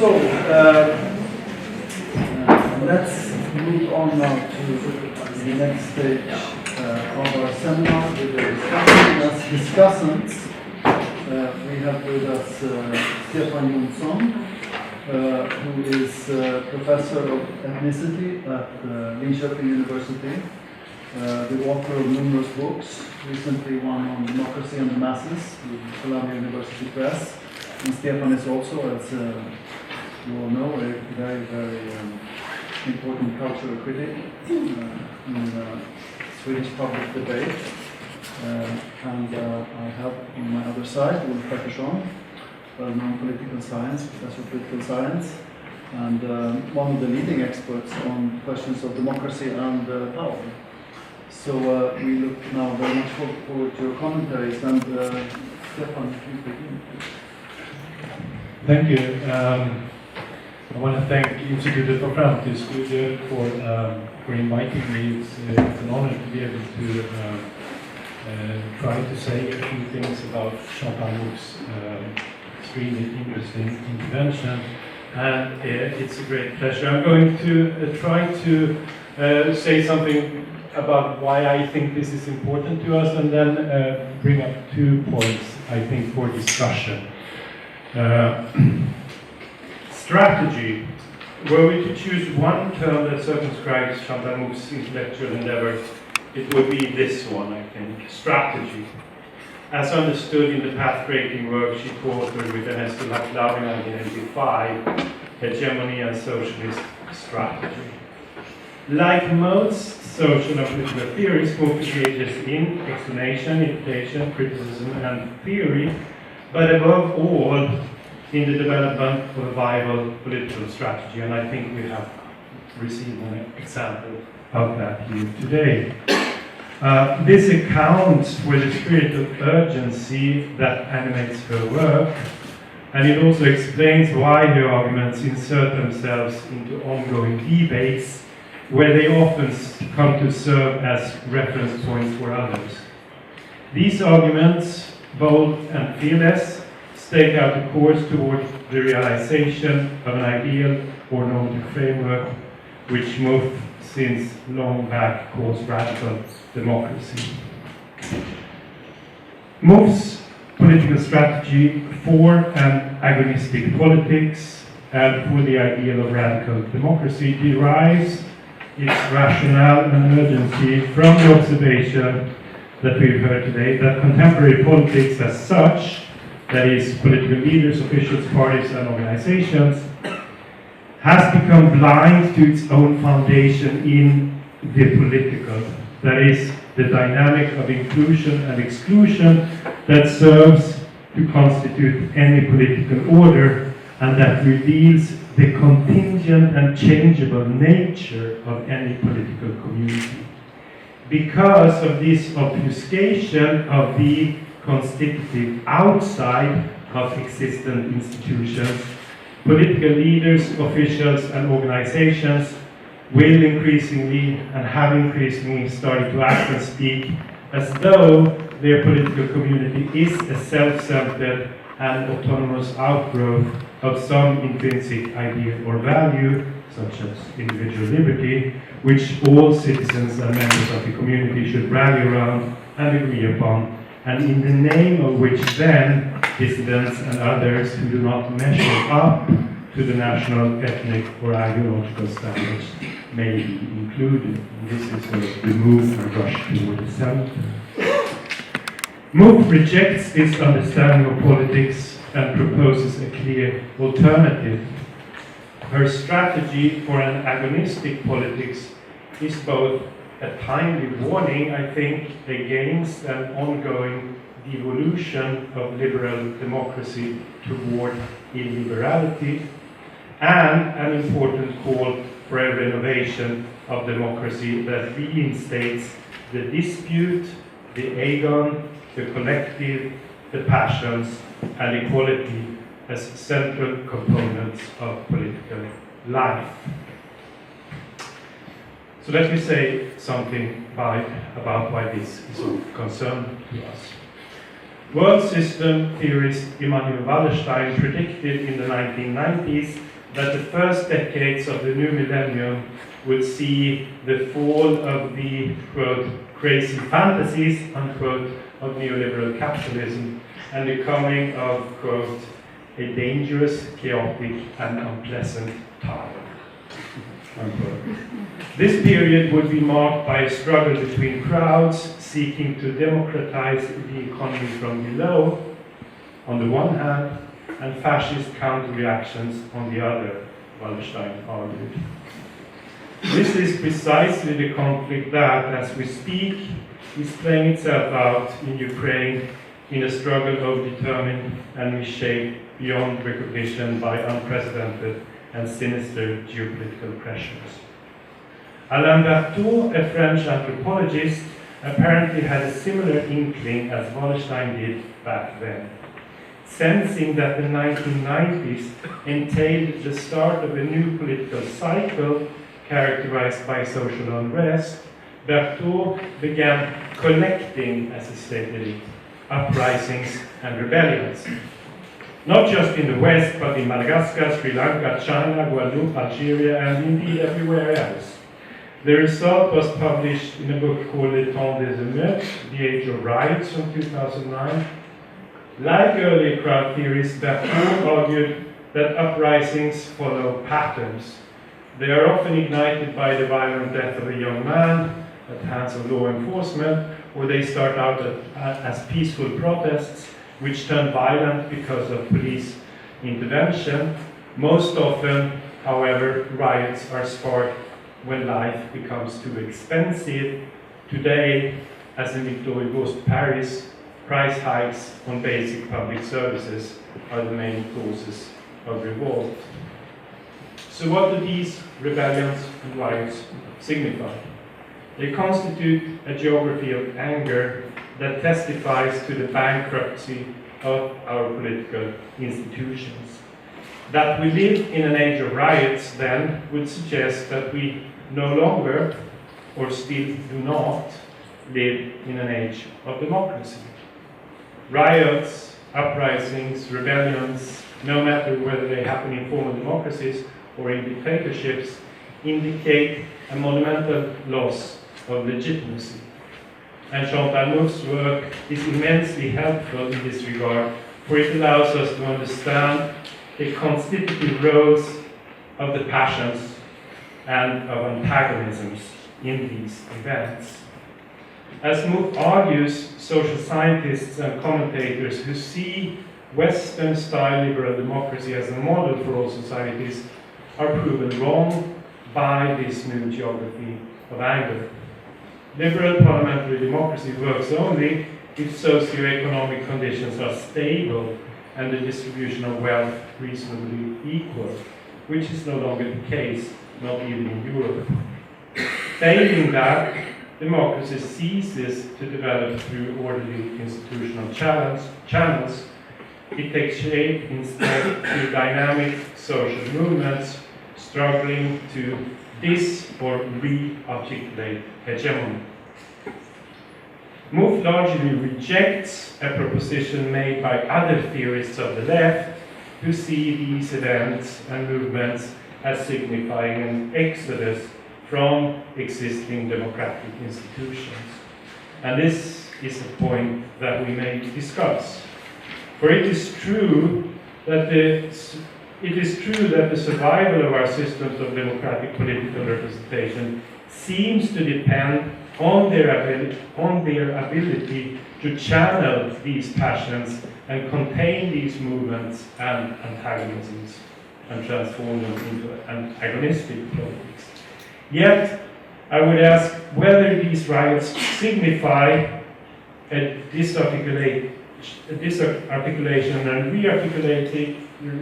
So, let's move on now to the next stage of our seminar with the discussion. As discussants, we have with us Stefan Jonsson, who is professor of ethnicity at Linköping University, the author of numerous books, recently one on democracy and the masses with Columbia University Press. And Stefan is also, as you all know, a very, very important cultural critic in Swedish public debate. And I have on my other side Ulf Pettersson, well-known political science, professor of political science, and one of the leading experts on questions of democracy and power. So we look now very much forward to your commentaries. And Stefan, please begin. Thank you. I want to thank Institutet for Framtidsstudier for inviting me. It's an honor to be able to try to say a few things about Chantal Mouffe's extremely interesting intervention, and it's a great pleasure. I'm going to try to say something about why I think this is important to us, and then bring up 2 points, I think, for discussion. Strategy. Were we to choose one term that circumscribes Chantal Mouffe's intellectual endeavor, it would be this one, I think, strategy. As understood in the path-breaking work she co-authored with Ernesto Laclau in 1985, Hegemony and Socialist Strategy. Like most social and political theories, Mouffe engages in explanation, interpretation, criticism, and theory, but above all, in the development of a viable political strategy, and I think we have received an example of that here today. This accounts for the spirit of urgency that animates her work, and it also explains why her arguments insert themselves into ongoing debates, where they often come to serve as reference points for others. These arguments, bold and fearless, stake out a course towards the realization of an ideal or normative framework which Mouffe since long back calls radical democracy. Mouffe's political strategy for an agonistic politics and for the ideal of radical democracy derives its rationale and urgency from the observation that we've heard today that contemporary politics as such, that is, political leaders, officials, parties, and organizations, has become blind to its own foundation in the political, that is, the dynamic of inclusion and exclusion that serves to constitute any political order and that reveals the contingent and changeable nature of any political community. Because of this obfuscation of the constitutive outside of existent institutions, political leaders, officials, and organizations will increasingly and have increasingly started to act and speak as though their political community is a self-centered and autonomous outgrowth of some intrinsic ideal or value, such as individual liberty, which all citizens and members of the community should rally around and agree upon, and in the name of which then dissidents and others who do not measure up to the national, ethnic, or ideological standards may be included. And this is sort of the move and rush toward the center. Mouffe rejects this understanding of politics and proposes a clear alternative. Her strategy for an agonistic politics is both a timely warning, I think, against an ongoing devolution of liberal democracy toward illiberality, and an important call for a renovation of democracy that reinstates the dispute, the agon, the collective, the passions, and equality as central components of political life. So let me say something about why this is of concern to us. World system theorist Immanuel Wallerstein predicted in the 1990s that the first decades of the new millennium would see the fall of the, quote, crazy fantasies, unquote, of neoliberal capitalism and the coming of, quote, a dangerous, chaotic, and unpleasant time, unquote. This period would be marked by a struggle between crowds seeking to democratize the economy from below, on the one hand, and fascist counter-reactions on the other, Wallerstein argued. This is precisely the conflict that, as we speak, is playing itself out in Ukraine in a struggle overdetermined and reshaped beyond recognition by unprecedented and sinister geopolitical pressures. Alain Berthaud, a French anthropologist, apparently had a similar inkling as Wallerstein did back then. Sensing that the 1990s entailed the start of a new political cycle characterized by social unrest, Berthaud began collecting, as he stated it, uprisings and rebellions. Not just in the West, but in Madagascar, Sri Lanka, China, Guadeloupe, Algeria, and indeed everywhere else. The result was published in a book called Le Temps des Émeutes, The Age of Riots, from 2009. Like earlier crowd theorists, Berthaud argued that uprisings follow patterns. They are often ignited by the violent death of a young man at the hands of law enforcement, or they start out as peaceful protests, which turn violent because of police intervention. Most often, however, riots are sparked when life becomes too expensive. Today, as in Victor Hugo's Paris, price hikes on basic public services are the main causes of revolt. So what do these rebellions and riots signify? They constitute a geography of anger that testifies to the bankruptcy of our political institutions. That we live in an age of riots, then, would suggest that we no longer, or still do not, live in an age of democracy. Riots, uprisings, rebellions, no matter whether they happen in formal democracies or in dictatorships, indicate a monumental loss of legitimacy. And Chantal Mouffe's work is immensely helpful in this regard, for it allows us to understand the constitutive roles of the passions and of antagonisms in these events. As Mouffe argues, social scientists and commentators who see Western-style liberal democracy as a model for all societies are proven wrong by this new geography of anger. Liberal parliamentary democracy works only if socio-economic conditions are stable and the distribution of wealth reasonably equal, which is no longer the case, not even in Europe. Failing that, democracy ceases to develop through orderly institutional channels. It takes shape instead through dynamic social movements struggling to dis- or re-articulate hegemony. Mouffe largely rejects a proposition made by other theorists of the left who see these events and movements as signifying an exodus from existing democratic institutions. And this is a point that we may discuss. For it is true that the survival of our systems of democratic political representation seems to depend on their ability to channel these passions and contain these movements and antagonisms and transform them into antagonistic politics. Yet, I would ask whether these riots signify a disarticulation and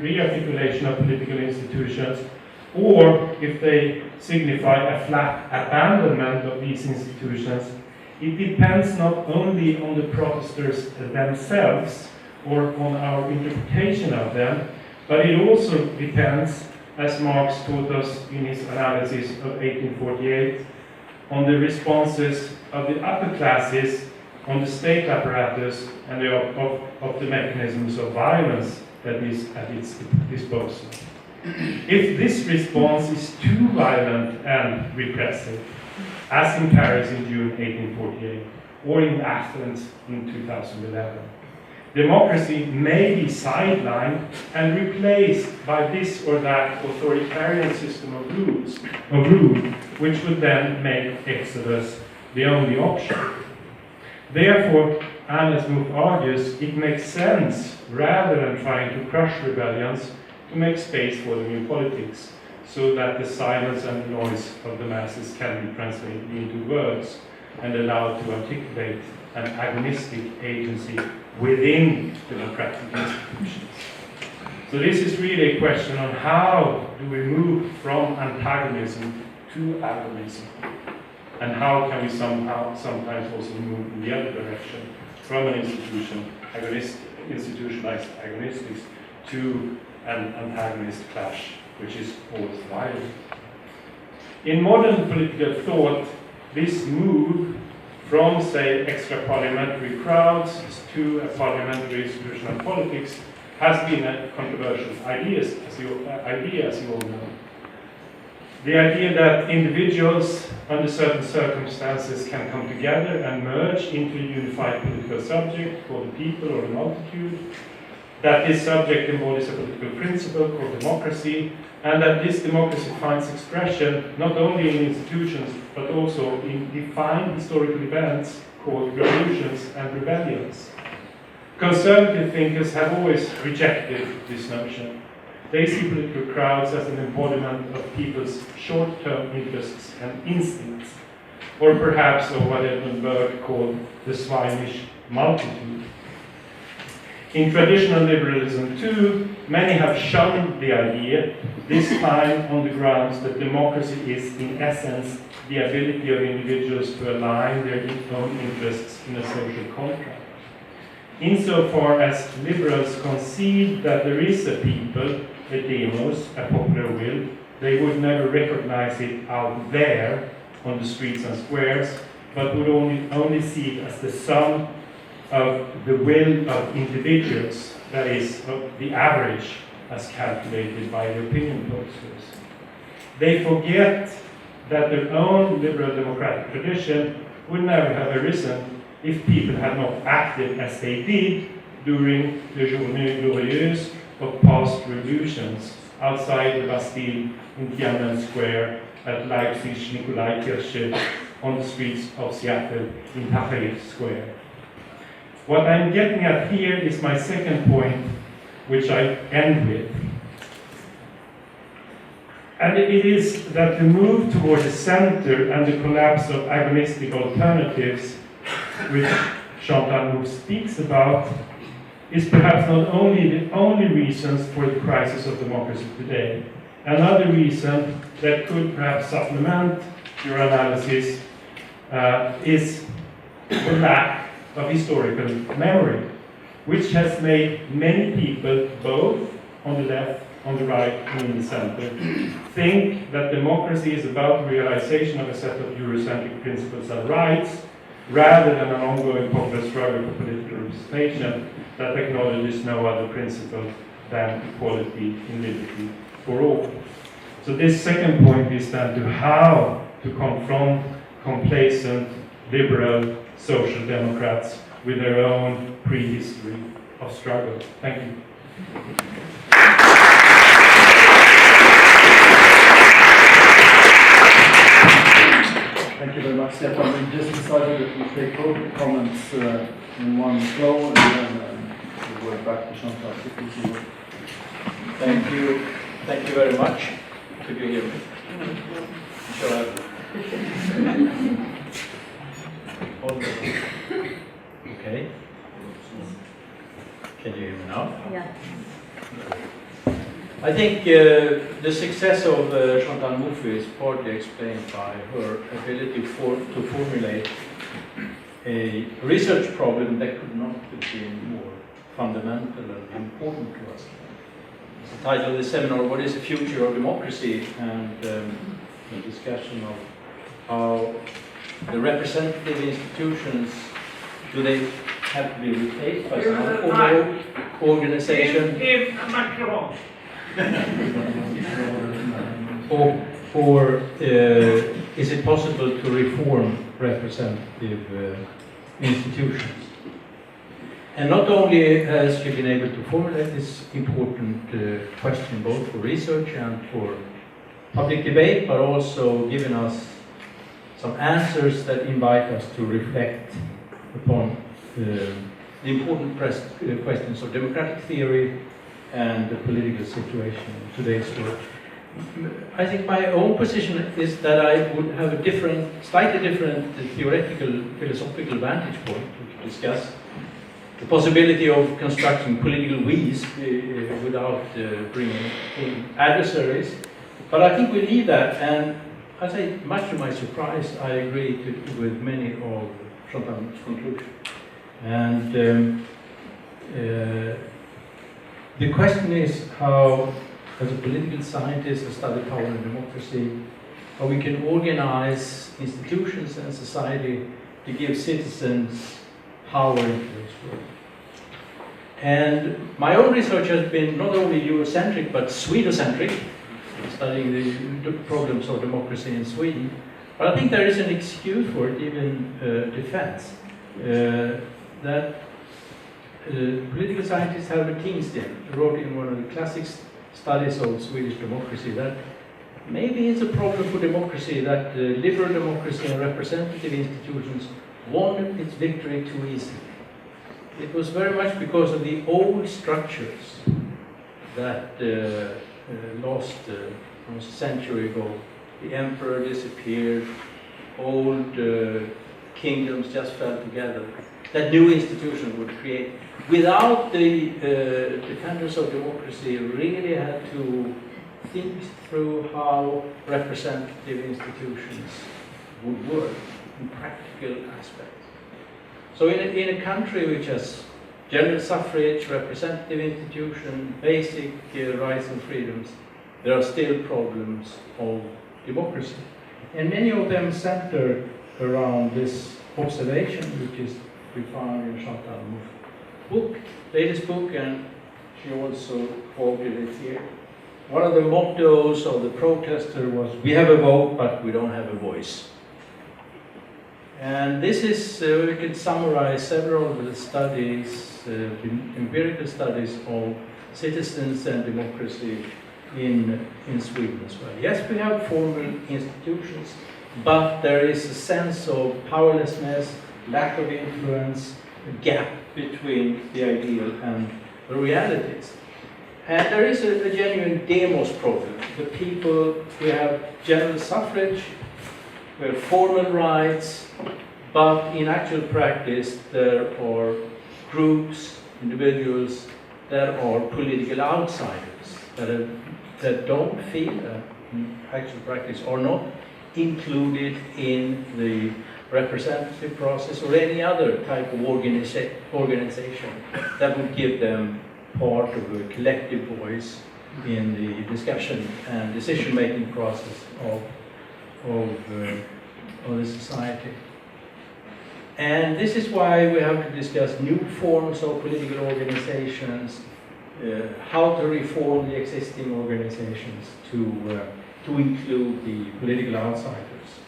rearticulation of political institutions, or if they signify a flat abandonment of these institutions. It depends not only on the protesters themselves or on our interpretation of them, but it also depends, as Marx taught us in his analysis of 1848, on the responses of the upper classes on the state apparatus and of the mechanisms of violence that is at its disposal. If this response is too violent and repressive, as in Paris in June 1848 or in Athens in 2011, democracy may be sidelined and replaced by this or that authoritarian system of rule, which would then make exodus the only option. Therefore, as Mouffe argues, it makes sense, rather than trying to crush rebellions, to make space for the new politics, so that the silence and the noise of the masses can be translated into words and allowed to articulate an agonistic agency within democratic institutions. So this is really a question on how do we move from antagonism to agonism, and how can we sometimes also move in the other direction, from an institutionalized agonistics to an antagonist clash, which is always violent. In modern political thought, this move from, say, extra-parliamentary crowds to a parliamentary institutional politics has been a controversial idea, as you all know. The idea that individuals, under certain circumstances, can come together and merge into a unified political subject called the people or the multitude, that this subject embodies a political principle called democracy, and that this democracy finds expression not only in institutions but also in defined historical events called revolutions and rebellions. Conservative thinkers have always rejected this notion. They see political crowds as an embodiment of people's short-term interests and instincts, or perhaps of what Edmund Burke called the swinish multitude. In traditional liberalism too, many have shunned the idea, this time on the grounds that democracy is in essence the ability of individuals to align their own interests in a social contract. Insofar as liberals concede that there is a people, a demos, a popular will, they would never recognize it out there on the streets and squares, but would only see it as the sum of the will of individuals, that is, of the average as calculated by the opinion pollsters. They forget that their own liberal democratic tradition would never have arisen if people had not acted as they did during the Journée Glorieuse of past revolutions outside the Bastille in Tiananmen Square, at Leipzig's Nikolaikirche, on the streets of Seattle in Tahrir Square. What I'm getting at here is my second point, which I end with. And it is that the move toward the center and the collapse of agonistic alternatives, which Chantal Mouffe speaks about, is perhaps not only the only reasons for the crisis of democracy today. Another reason that could perhaps supplement your analysis is the lack of historical memory, which has made many people, both on the left, on the right, and in the center, think that democracy is about the realization of a set of Eurocentric principles and rights, rather than an ongoing popular struggle for political representation that acknowledges no other principle than equality in liberty for all. So this second point is then to how to confront complacent, liberal, social democrats with their own prehistory of struggle. Thank you. Thank you very much, Stefan. We just decided that we'll take both the comments in one flow, and then we'll go back to Chantal. Thank you. Thank you very much. Could you hear me? Sure. Okay. Can you hear me now? Yeah. I think the success of Chantal Mouffe is partly explained by her ability to formulate a research problem that could not have been more fundamental and important to us. The title of the seminar, What is the Future of Democracy? And the discussion of how the representative institutions Do they have to be replaced by some other organization? Or is it possible to reform representative institutions? And not only has she been able to formulate this important question both for research and for public debate, but also given us some answers that invite us to reflect upon the important questions of democratic theory and the political situation in today's world. I think my own position is that I would have a slightly different theoretical, philosophical vantage point to discuss the possibility of constructing political we's without bringing in adversaries. But I think we leave that, and I say, much to my surprise, I agree with many of Chantal Mouffe's conclusions. And the question is how, as a political scientist, I study power and democracy, how we can organize institutions and society to give citizens power into this world. And my own research has been not only Eurocentric but Swedocentric, studying the problems of democracy in Sweden. But I think there is an excuse for it, even defense, that political scientist Herbert Tingsten wrote in one of the classic studies of Swedish democracy that maybe it's a problem for democracy that liberal democracy and representative institutions won its victory too easily. It was very much because of the old structures that lost almost a century ago. The emperor disappeared, old kingdoms just fell together. That new institution would create, without the defenders of democracy really had to think through how representative institutions would work in practical aspects. So in a country which has general suffrage, representative institution, basic rights and freedoms, there are still problems of democracy. And many of them center around this observation, which is we found in Chantal Mouffe's book, latest book, and she also quoted it here. One of the mottos of the protester was, "We have a vote, but we don't have a voice." And this is, we can summarize several of the studies, empirical studies of citizens and democracy in Sweden as well. Yes, we have formal institutions, but there is a sense of powerlessness, lack of influence, a gap between the ideal and the realities. And there is a genuine demos problem. The people, we have general suffrage, we have formal rights, but in actual practice there are groups, individuals that are political outsiders, that don't feel that in actual practice are not included in the representative process or any other type of organization that would give them part of a collective voice in the discussion and decision-making process of the society. And this is why we have to discuss new forms of political organizations, how to reform the existing organizations to include the political outsiders.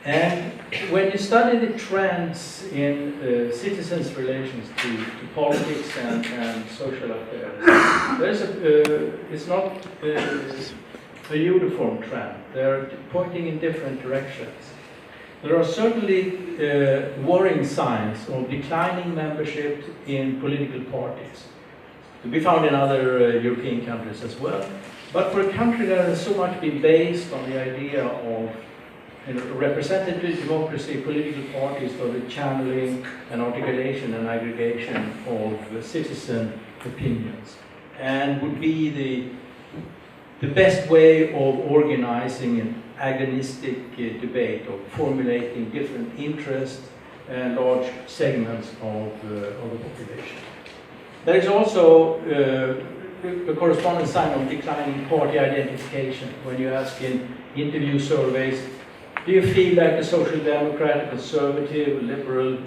And when you study the trends in citizens' relations to politics and social affairs, it's not a uniform trend. They're pointing in different directions. There are certainly worrying signs of declining membership in political parties, to be found in other European countries as well. But for a country that has so much been based on the idea of representative democracy, political parties for the channeling and articulation and aggregation of citizen opinions, and would be the best way of organizing an agonistic debate, of formulating different interests and large segments of the population. There is also a corresponding sign of declining party identification. When you ask in interview surveys, Do you feel like a social democrat, a conservative, a liberal?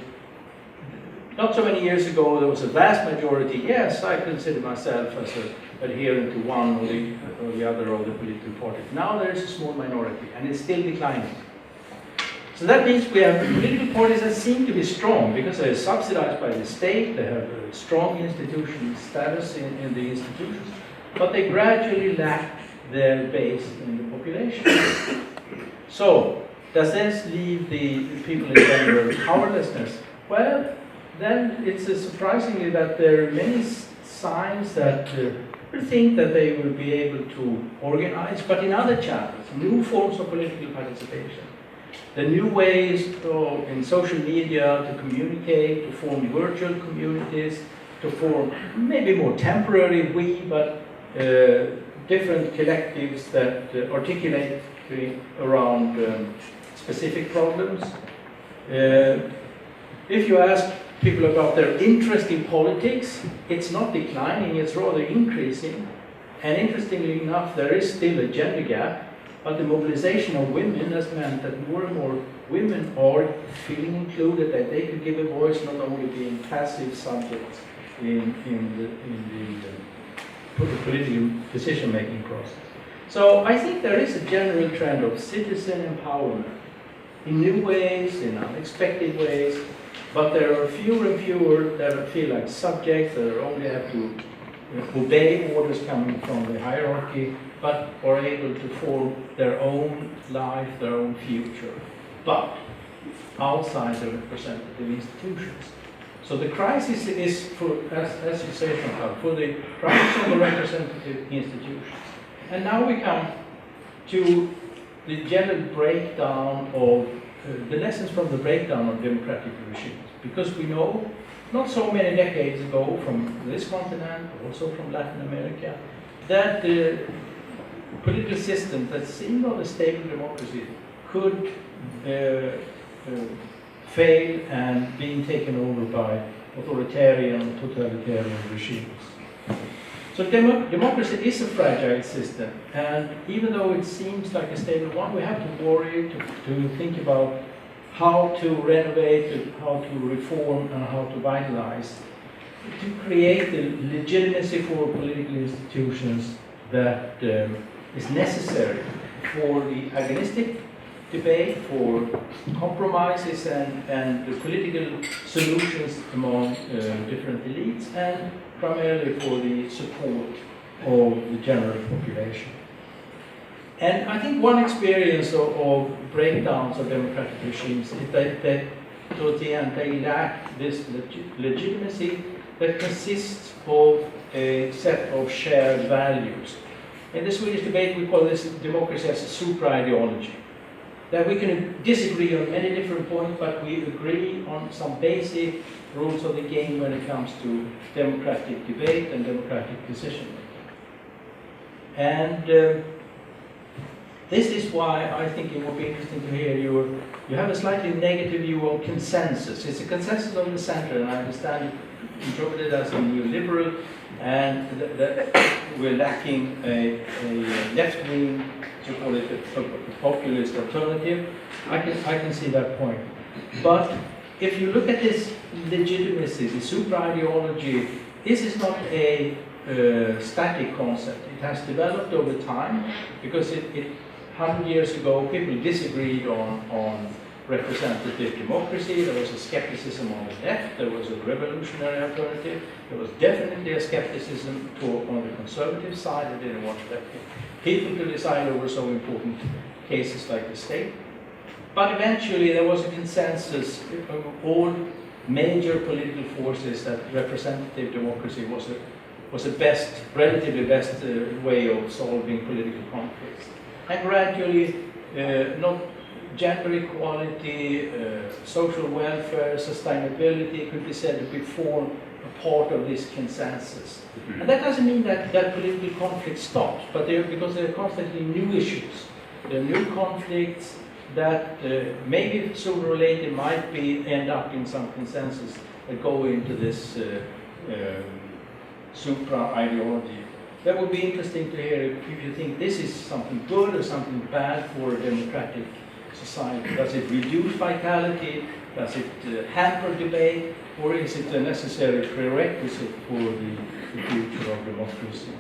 Not so many years ago, there was a vast majority. Yes, I consider myself as an adherent to one or the other of the political parties. Now there is a small minority, and it's still declining. So that means we have political parties that seem to be strong because they're subsidized by the state, they have a strong institutional status in the institutions, but they gradually lack their base in the population. So, does this leave the people in general powerlessness? Well, then it's surprisingly that there are many signs that people think that they will be able to organize, but in other channels, new forms of political participation. The new ways in social media to communicate, to form virtual communities, to form maybe more temporary but different collectives that articulate around specific problems. If you ask people about their interest in politics, it's not declining, it's rather increasing. And interestingly enough, there is still a gender gap. But the mobilization of women has meant that more and more women are feeling included, that they could give a voice, not only being passive subjects in the political decision-making process. So I think there is a general trend of citizen empowerment in new ways, in unexpected ways, but there are fewer and fewer that feel like subjects, that only have to obey orders coming from the hierarchy, but are able to form their own life, their own future, but outside the representative institutions. So the crisis is, as you say, Chantal, for the crisis of the representative institutions. And now we come to the general breakdown of, the lessons from the breakdown of democratic regimes. Because we know, not so many decades ago from this continent, also from Latin America, that the political system that seemed not a stable democracy could fail and being taken over by authoritarian, totalitarian regimes. So democracy is a fragile system, and even though it seems like a stable one, we have to worry, to think about how to renovate, how to reform, and how to vitalize, to create the legitimacy for political institutions that is necessary for the agonistic debate, for compromises and the political solutions among different elites, and primarily for the support of the general population. And I think one experience of breakdowns of democratic regimes is that towards the end they lack this legitimacy that consists of a set of shared values. In the Swedish debate we call this democracy as a supra-ideology. That we can disagree on many different points, but we agree on some basic rules of the game when it comes to democratic debate and democratic decision making. And this is why I think it would be interesting to hear you have a slightly negative view on consensus. It's a consensus on the center, and I understand you interpret it as a neoliberal, and that we're lacking a left-wing, to call it a populist alternative. I can see that point. But if you look at this legitimacy, the super-ideology, this is not a static concept. It has developed over time, because 100 years ago people disagreed on representative democracy. There was a skepticism on the left, there was a revolutionary alternative, there was definitely a skepticism on the conservative side. They didn't want people to decide over so important cases like the state. But eventually there was a consensus of all major political forces that representative democracy was the best, relatively best way of solving political conflicts. And gradually, not gender equality, social welfare, sustainability could be said to be formed a part of this consensus. And that doesn't mean that political conflict stops, but because there are constantly new issues. There are new conflicts that maybe sooner or later might end up in some consensus that go into this supra-ideology. That would be interesting to hear if you think this is something good or something bad for a democratic society? Does it reduce vitality? Does it hamper debate? Or is it a necessary prerequisite for the future of democracy?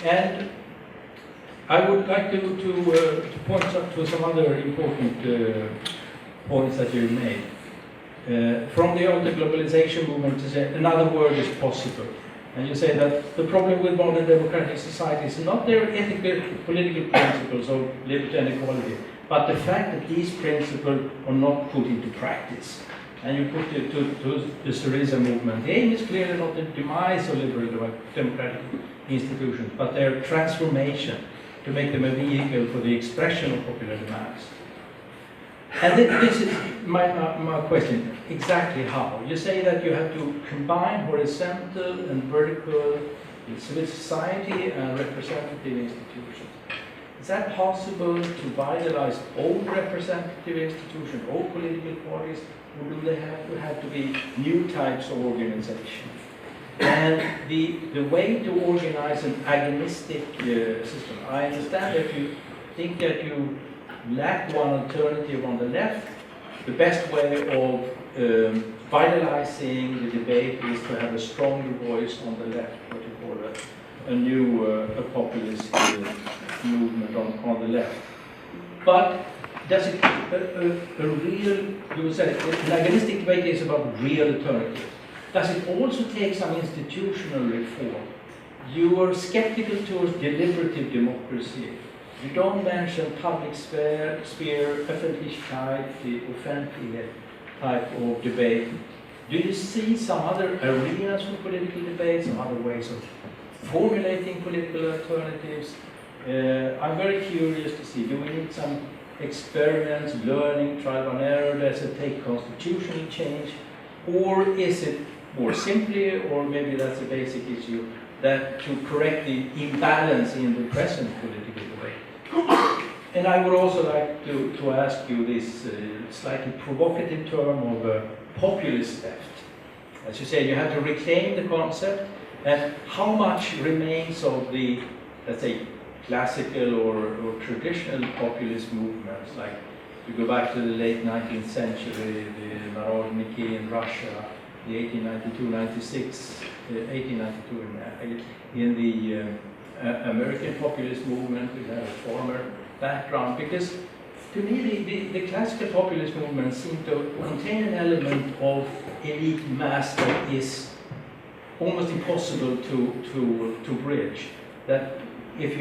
And I would like to point out to some other important points that you made. From the anti-globalization movement, to say another world is possible. And you say that the problem with modern democratic societies is not their ethical, political principles of liberty and equality, but the fact that these principles are not put into practice. And you put it to the Syriza movement. The aim is clearly not the demise of liberal democratic institutions, but their transformation to make them a vehicle for the expression of popular demands. And this is my question, exactly how? You say that you have to combine horizontal and vertical civil society and representative institutions. Is that possible to vitalize old representative institutions, old political parties, or do they have to be new types of organization? And the way to organize an agonistic system, I understand that you think that you lack one alternative on the left. The best way of vitalizing the debate is to have a stronger voice on the left, what you call a new populist movement on the left. But does it, a real, you would say, an agonistic debate is about real alternatives. Does it also take some institutional reform? You are skeptical towards deliberative democracy. You don't mention public sphere, Öffentlichkeit, the offentlighet type of debate. Do you see some other arenas for political debate, some other ways of formulating political alternatives? I'm very curious to see, do we need some experiments, learning, trial and error? Does it take constitutional change? Or is it more simply, or maybe that's a basic issue, that to correct the imbalance in the present political debate? And I would also like to ask you this slightly provocative term of populist left. As you say, you have to reclaim the concept, and how much remains of the, let's say, classical or traditional populist movements, like you go back to the late 19th century, the Narodniki in Russia, the 1892-96, 1892 in the American populist movement, we have a former background, because to me the classical populist movement seemed to contain an element of elite mass that is almost impossible to bridge. That if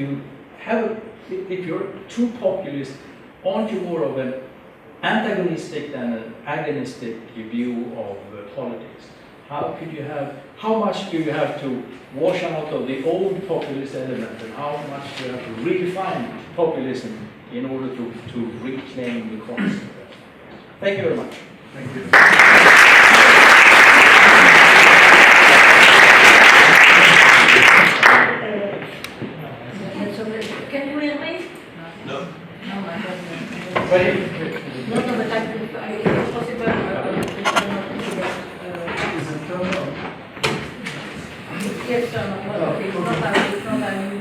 you're too populist, aren't you more of an antagonistic than an agonistic view of politics? How much do you have to wash out of the old populist element, and how much do you have to redefine populism in order to reclaim the concept? Thank you very much. Thank you. Can you hear me? No. No, I don't. No, But but it's possible. Is it turned on? Yes, well, okay, it's not a new.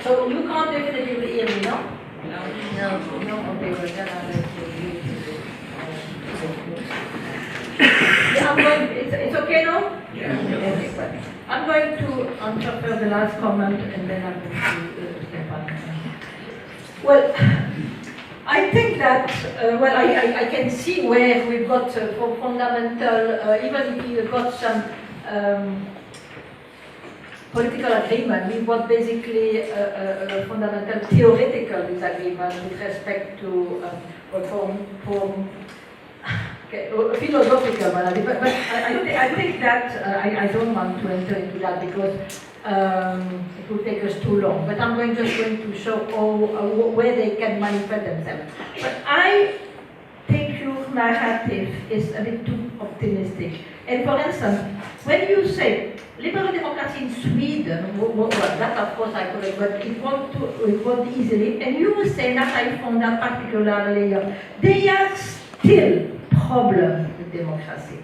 So you can't definitively hear me, no? No. Okay, well then I'll let you. Yeah, I'm going. It's okay now? Yeah. Okay, well, I'm going to answer first the last comment, and then I'm going to step back. Well, I think that, I can see where we've got fundamental, even if we've got some political agreement, we've got basically a fundamental theoretical disagreement with respect to philosophical one. But I think that I don't want to enter into that because it will take us too long. But I'm just going to show where they can manifest themselves. But I think your narrative is a bit too optimistic. And for instance, when you say liberal democracy in Sweden, well, that of course I correct, but it won't easily. And you say that I found that particularly, they are still problem with democracy.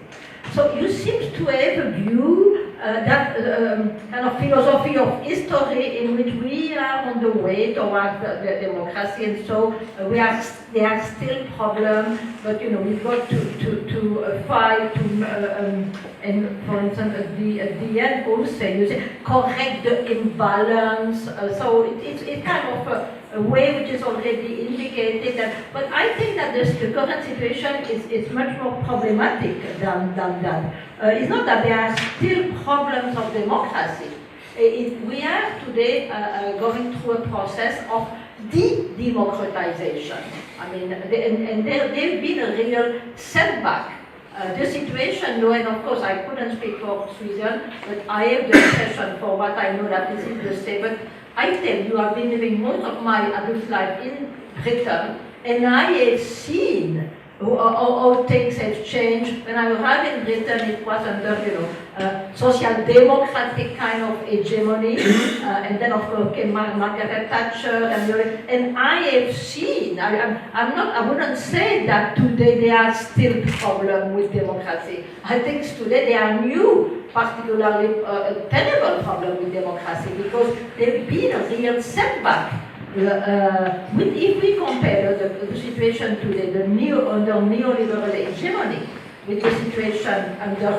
So you seem to have a view that kind of philosophy of history in which we are on the way towards the democracy, and so there are still problems. But we've got to fight to, and for instance, at the end also you say correct the imbalance. So it's kind of a way which is already indicated. But I think that the current situation is much more problematic than that. It's not that there are still problems of democracy. We are today going through a process of de-democratization. I mean, there's been a real setback. The situation, and of course I couldn't speak for Sweden, but I have the impression for what I know that this is the same. But I tell you, I've been living most of my adult life in Britain, and I have seen how things have changed. When I arrived in Britain, it was under, social democratic kind of hegemony, and then of course came Margaret Thatcher, and I have seen. I wouldn't say that today there are still problems with democracy. I think today there are new, particularly terrible problem with democracy because there's been a real setback. If we compare the situation today, under neoliberal hegemony, with the situation under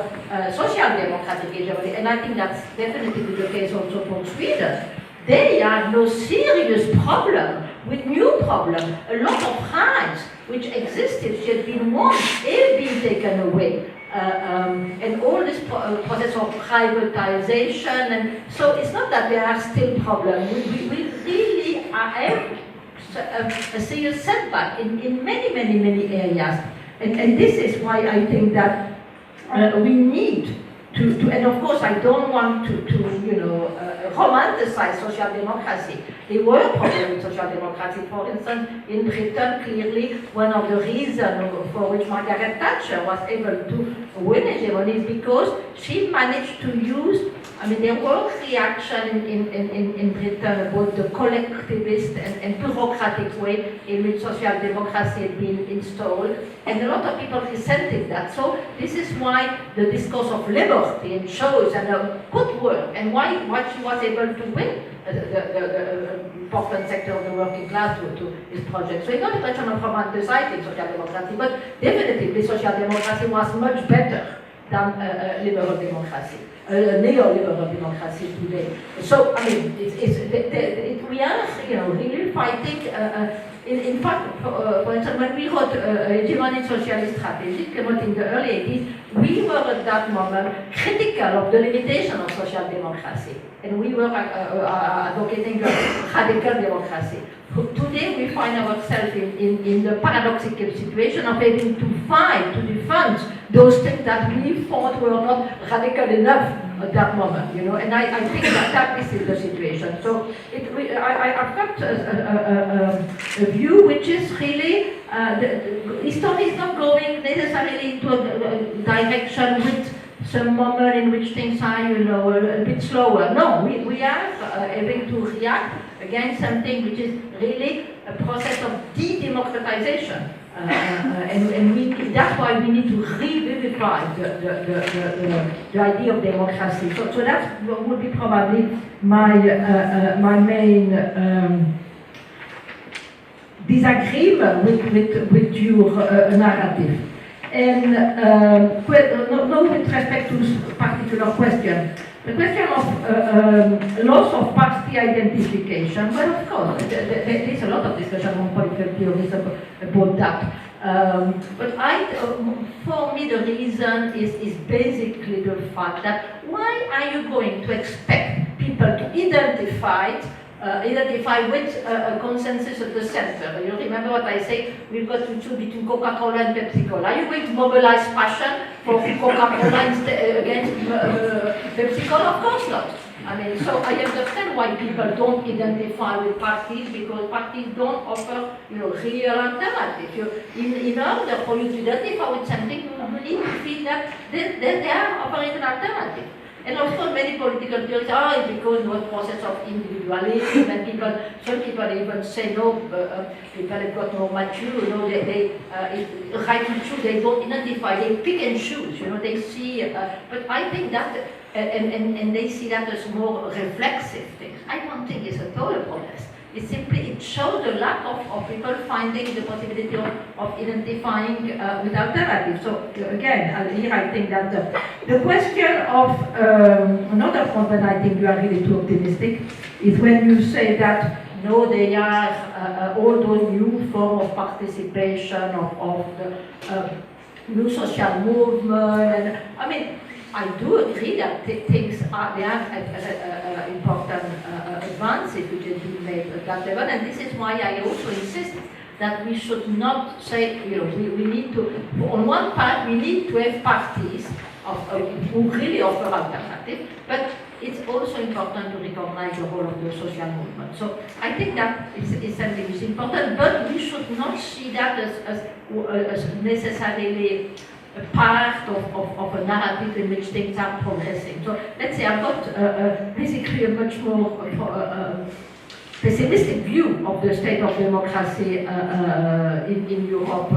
social democratic hegemony, and I think that's definitely the case also for Sweden, there are no serious problem with new problem. A lot of rights which existed, which had been won, have been taken away. And all this process of privatization, and so it's not that there are still problems. We really have a serious setback in many areas, and this is why I think that we need to, and of course I don't want to romanticize social democracy. There were problems with social democracy. For instance, in Britain, clearly one of the reasons for which Margaret Thatcher was able to win hegemony is because she managed to use, there were reactions in Britain about the collectivist and bureaucratic way in which social democracy had been installed, and a lot of people resented that. So this is why the discourse of liberty and choice and good work, and why she was able to win the important sector of the working class to this project. So it's not a question of romanticizing social democracy, but definitely social democracy was much better than liberal democracy, neoliberal democracy today. So we are really fighting. In fact, for instance, when we wrote Hegemonic Socialist Strategy, came out in the early 80s, we were at that moment critical of the limitation of social democracy, and we were advocating radical democracy. Today we find ourselves in the paradoxical situation of having to fight, to defend those things that we thought were not radical enough at that moment, and I think that this is the situation. So I've got a view which is really, the history is not going necessarily into a direction with some moment in which things are, a bit slower. No, we are having to react against something which is really a process of de-democratization. And that's why we need to revivify the idea of democracy. So that would be probably my main disagreement with your narrative. And no, with respect to this particular question, the question of loss of party identification, well, of course, there is a lot of discussion on political theories about that. But for me, the reason is basically the fact that why are you going to expect people to identify with a consensus at the center? You remember what I say? We've got to choose between Coca-Cola and Pepsi-Cola. Are you going to mobilize passion for Coca-Cola against Pepsi-Cola? Of course not. So I understand why people don't identify with parties, because parties don't offer, real alternatives. In order for you to identify with something, you need to feel that they are offering an alternative. And of course, many political theories it's because of the process of individualism, and some people even say no, people have got more mature, they right to choose, they don't identify, they pick and choose, they see, but I think that, and they see that as more reflexive things. I don't think it's at all a protest. it shows the lack of people finding the possibility of identifying with alternatives. So again, here I think that the question of another front, and I think you are really too optimistic, is when you say that no, they are all those new form of participation of the new social movement. And I mean, I do agree that things are, there are important advances which have been made at that level, and this is why I also insist that we should not say, we need to, on one part, we need to have parties who really offer alternatives, but it's also important to recognize the role of the social movement. So I think that is something which is important, but we should not see that as necessarily a part of a narrative in which things are progressing. So let's say I've got basically a much more pessimistic view of the state of democracy in Europe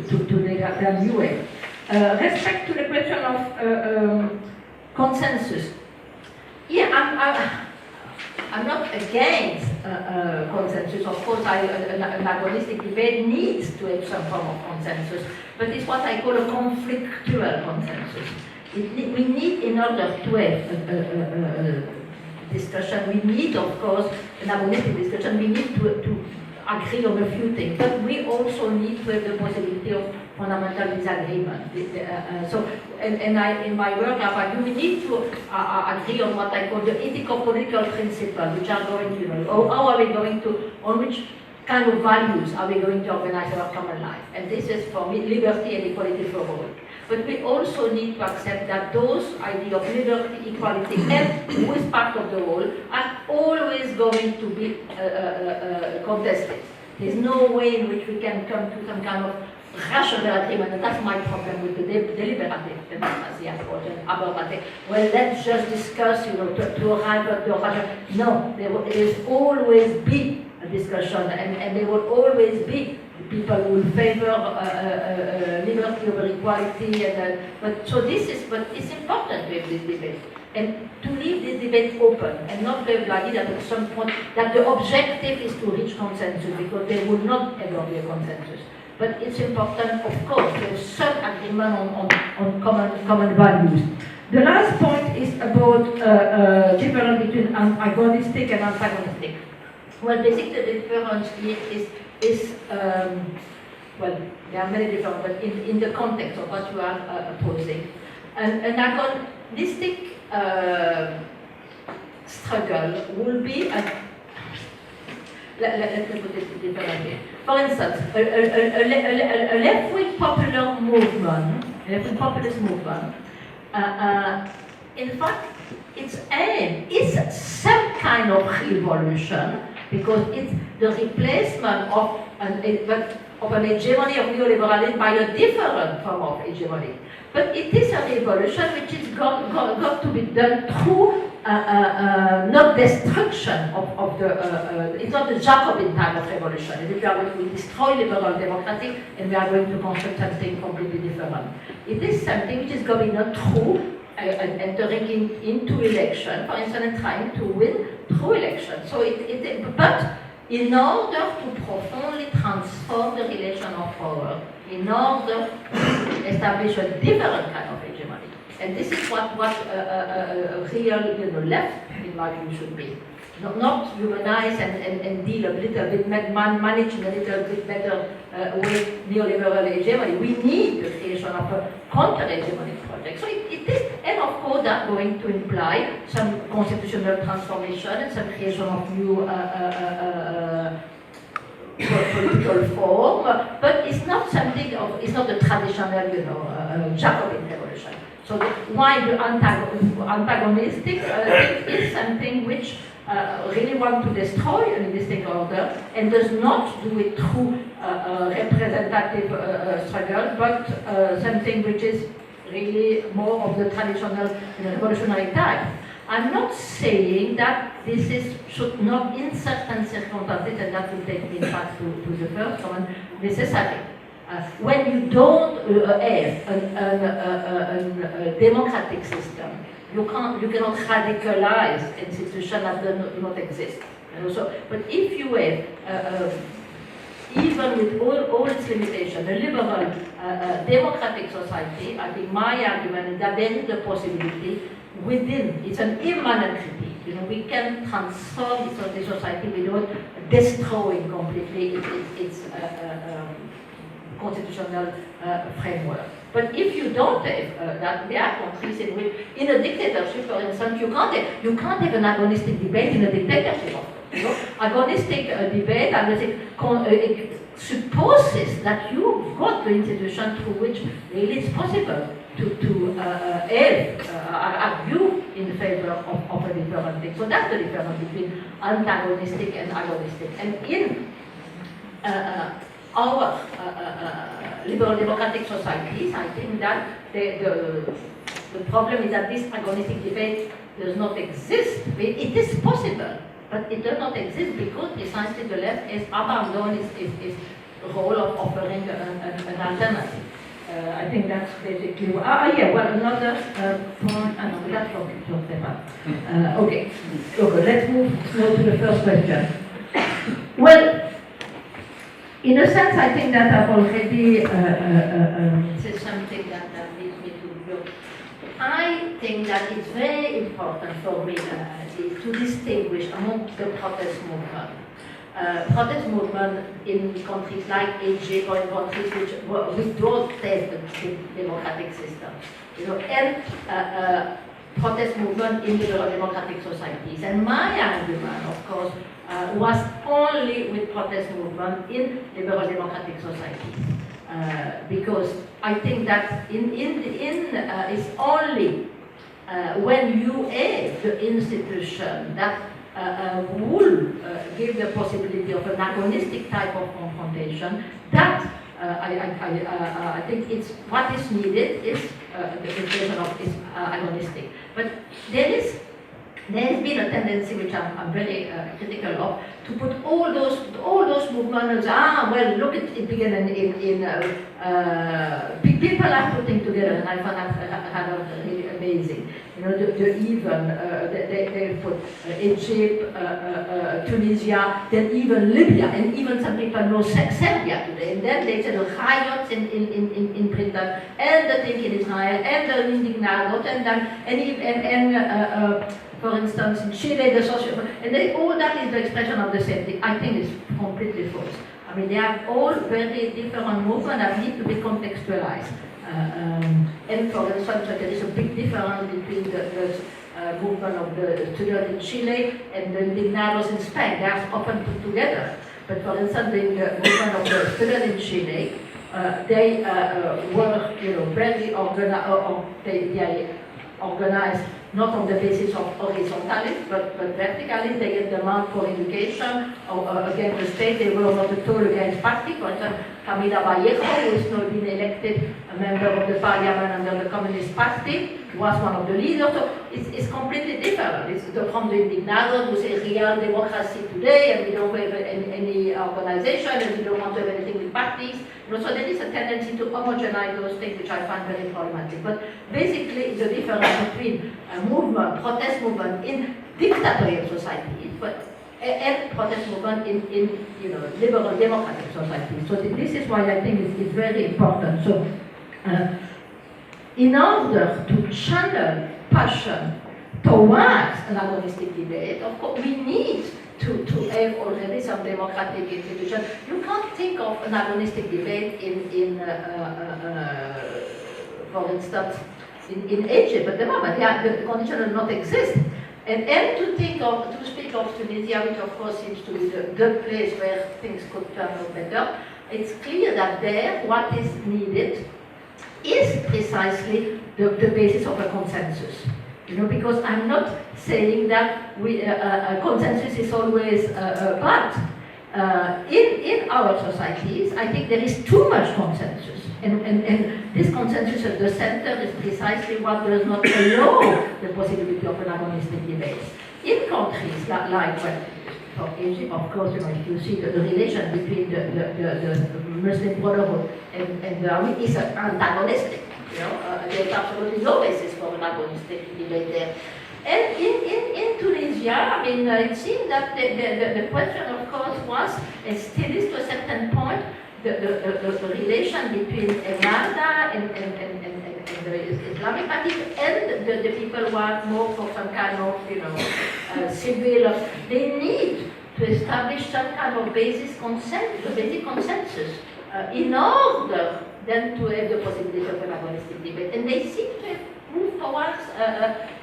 today than you have. Respect to the question of consensus. Yeah, I'm not against consensus. Of course, an agonistic debate needs to have some form of consensus, but it's what I call a conflictual consensus. We need, in order to have a discussion, we need, of course, an agonistic discussion, we need to agree on a few things, but we also need to have the possibility of fundamental disagreement. In my work, we need to agree on what I call the ethico-political principles, which are going to, how are we going to, on which kind of values are we going to organize our common life? And this is, for me, liberty and equality for all. But we also need to accept that those ideas of liberty, equality, and who is part of the whole, are always going to be contested. There's no way in which we can come to some kind of rational agreement, and that's my problem with the deliberative democracy approach and abordative. Well, let's just discuss, to arrive at the rational. No, there will always be a discussion, and there will always be people who will favor liberty over equality, but it's important to have this debate and to leave this debate open and not to have the idea that at some point that the objective is to reach consensus, because there will not ever be a consensus. But it's important, of course, to have some agreement on common values. The last point is about difference between agonistic and antagonistic. Well, basically the difference here is well, there are many different, but in the context of what you are posing. An agonistic struggle will be let me put it differently. For instance, a left-wing popular movement, a left-wing populist movement, in fact, its aim is some kind of revolution, because it's the replacement of an hegemony of neoliberalism by a different form of hegemony. But it is a revolution which is got to be done through not destruction of the, it's not the Jacobin type of revolution. We are going to destroy liberal democracy and we are going to construct something completely different. It is something which is going on through entering into election, for instance, and trying to win through election. So but in order to profoundly transform the relation of power, in order to establish a different kind of hegemony. And this is what a real left, in my view, should be. Not humanize and deal a little bit, manage in a little bit better with neoliberal hegemony. We need the creation of a counter-hegemonic project. So it is, and of course, that's going to imply some constitutional transformation and some creation of new political form, but it's not something of, it's not a traditional, Jacobin revolution. So why the antagonistic thing is something which really want to destroy an existing order and does not do it through representative struggle, but something which is really more of the traditional revolutionary type. I'm not saying that this should not, in certain circumstances, and that will take me back to the first one, necessary. When you don't have a democratic system, you cannot radicalize institutions that do not exist. But if you have, even with all its limitations, a liberal democratic society, I think my argument is that there is a possibility within, it's an immanent critique. We can transform the society without destroying completely its constitutional framework. But if you don't have that, there are countries in which, in a dictatorship, for instance, you can't have an agonistic debate in a dictatorship. Agonistic debate, it supposes that you've got the institution through which really it's possible to argue in favor of a different thing. So that's the difference between antagonistic and agonistic. And in our liberal democratic societies, I think that the problem is that this agonistic debate does not exist. It is possible, but it does not exist because precisely the left has abandoned its role of offering an alternative. I think that's basically another point. No, that's from Stefan. Okay, let's move now to the first question. Well, in a sense, I think that I've already said something that leads me to go. I think that it's very important for me to distinguish among the protest movement. Protest movement in countries like Egypt or in countries which don't have the democratic system, and protest movement in liberal democratic societies. And my argument, of course, was only with protest movement in liberal democratic societies, because I think that it's only when you have the institution that will give the possibility of an agonistic type of confrontation, that I think it's what is needed is the situation of is agonistic. But there has been a tendency, which I'm very critical of, to put all those movements. Look, it began in people are putting together, and I find that really amazing. They put Egypt, Tunisia, then even Libya, and even some people know Serbia today. And then they said the riots in Britain, and the thing in Israel, and the indignados, and for instance, in Chile, the social, and all that is the expression of the same thing. I think it's completely false. I mean, they are all very different movements that need to be contextualized. And for instance, there is a big difference between the movement of the students in Chile and the indignados in Spain. They are often put together. But for instance, the movement of the students in Chile, they were very organized. They organized not on the basis of horizontalism, but verticalism. They get demand for education against the state. They were not at all against party. For instance, Camila Vallejo, who is now been elected a member of the parliament under the Communist Party, was one of the leaders. So it's completely different. It's from the indignados who say real democracy today, and we don't have any organization, and we don't want to have anything with parties. So there is a tendency to homogenize those things, which I find very problematic. But basically, the difference between a movement, protest movement in dictatorial societies, and protest movement in liberal democratic societies. So this is why I think it's very important. So in order to channel passion towards an agonistic debate, of course, we need to have already some democratic institution. You can't think of an agonistic debate in for instance, in Egypt at the moment. The condition does not exist. And to speak of Tunisia, which of course seems to be the place where things could turn out better, it's clear that there, what is needed is precisely the basis of a consensus. Because I'm not saying that a consensus is always bad. In our societies, I think there is too much consensus. And this consensus at the center is precisely what does not allow the possibility of an agonistic debate. In countries like for Egypt, of course, if you see the relation between the Muslim Brotherhood and the army is antagonistic. There's absolutely no basis for an agonistic debate there. And in Tunisia, I mean, it seemed that the question, of course, was, and still is to a certain point, the relation between Ennahda and the Islamic Party and the people who are more for some kind of, you know, civil. They need to establish some kind of basic consensus in order then to have the possibility of an agonistic debate. And they seem to have moved towards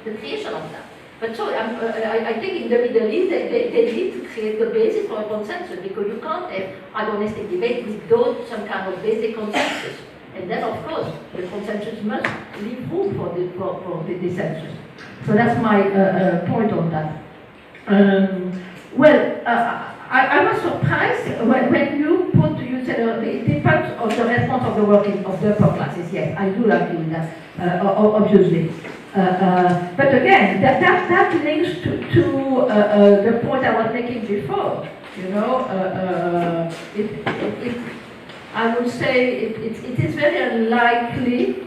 the creation of that. But so I think in the Middle East they need to create the basis for a consensus, because you can't have agonistic debate without some kind of basic consensus. And then of course the consensus must leave room for the dissensus. So that's my point on that. I was surprised when you said it depends on the response of the working of the upper classes. Yes, I do agree with that, obviously. But again, that links to the point I was making before. You know, I would say it is very unlikely.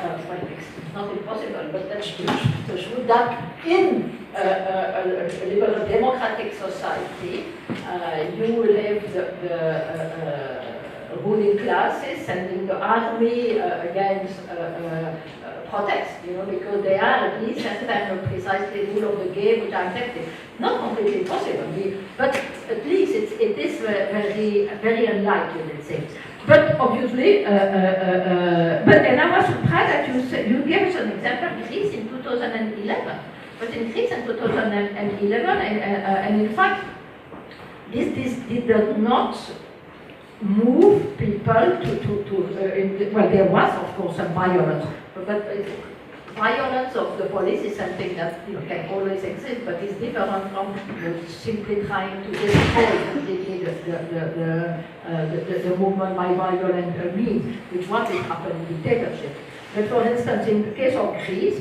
It's not impossible, but that's true that in a liberal democratic society, you will have the ruling classes sending the army against protest, you know, because they are at least understand precisely the rule of the game, which are effective. Not completely possible, but at least it is very unlikely, let's say. But obviously, and I was surprised that you gave us an example of Greece in 2011. But in Greece in 2011, and in fact, this did not move people well, there was of course some violence, but violence of the police is something that, you know, can always exist, but it's different from simply trying to destroy completely the movement by violent means, which what is happening in dictatorship. But for instance, in the case of Greece,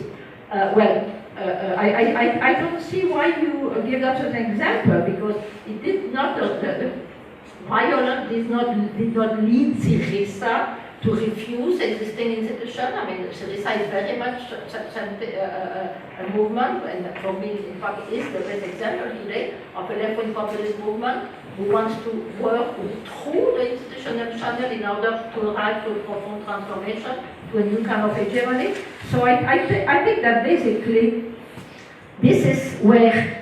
I don't see why you give us an example, because it did not, the violence did not lead Syriza to refuse existing institutions. I mean, Syriza is very much a movement, and for me, in fact, is the best example today of a left-wing populist movement who wants to work through the institutional channel in order to arrive to a profound transformation, to a new kind of hegemony. So I think that basically this is where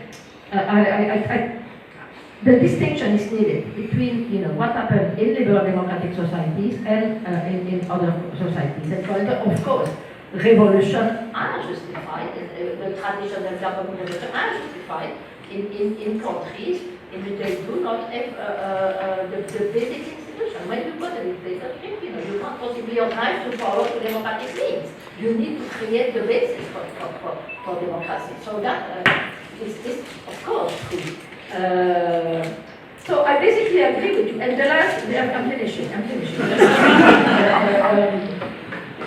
the distinction is needed between, you know, what happened in liberal democratic societies and in other societies. And of course, revolutions are justified, the traditional Japanese revolution are justified in countries in which they do not have the basic institution. When you got a dictatorship, you know, you can't possibly arrive to power to democratic means. You need to create the basis for democracy. So that is of course true. So I basically agree with you. And the last, I'm finishing.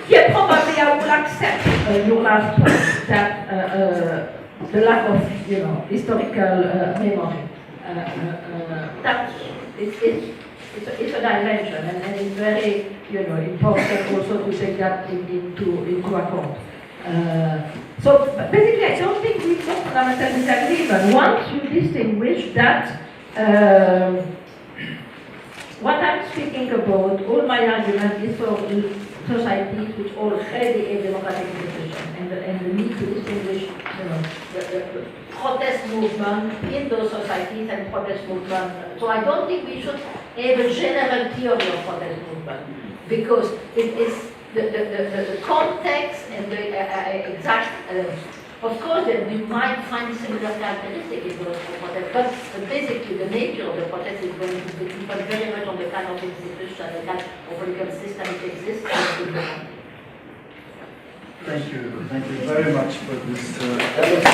Yeah, probably I will accept your last point, that the lack of, you know, historical memory. That it's a dimension, and it's very, you know, important also to take that into account. So basically, I don't think we don't fundamentally disagree, but once you distinguish that, what I'm speaking about, all my argument is for societies which already have democratic institutions, and the need to distinguish, you know, the protest movement in those societies and protest movement. So I don't think we should have a general theory of protest movement, because it is the context and the exact, of course, we might find similar characteristics in those protests, but basically the nature of the protest is going to depend very much on the kind of institution, the kind of political system that exists in the country. Thank you very much for this eloquent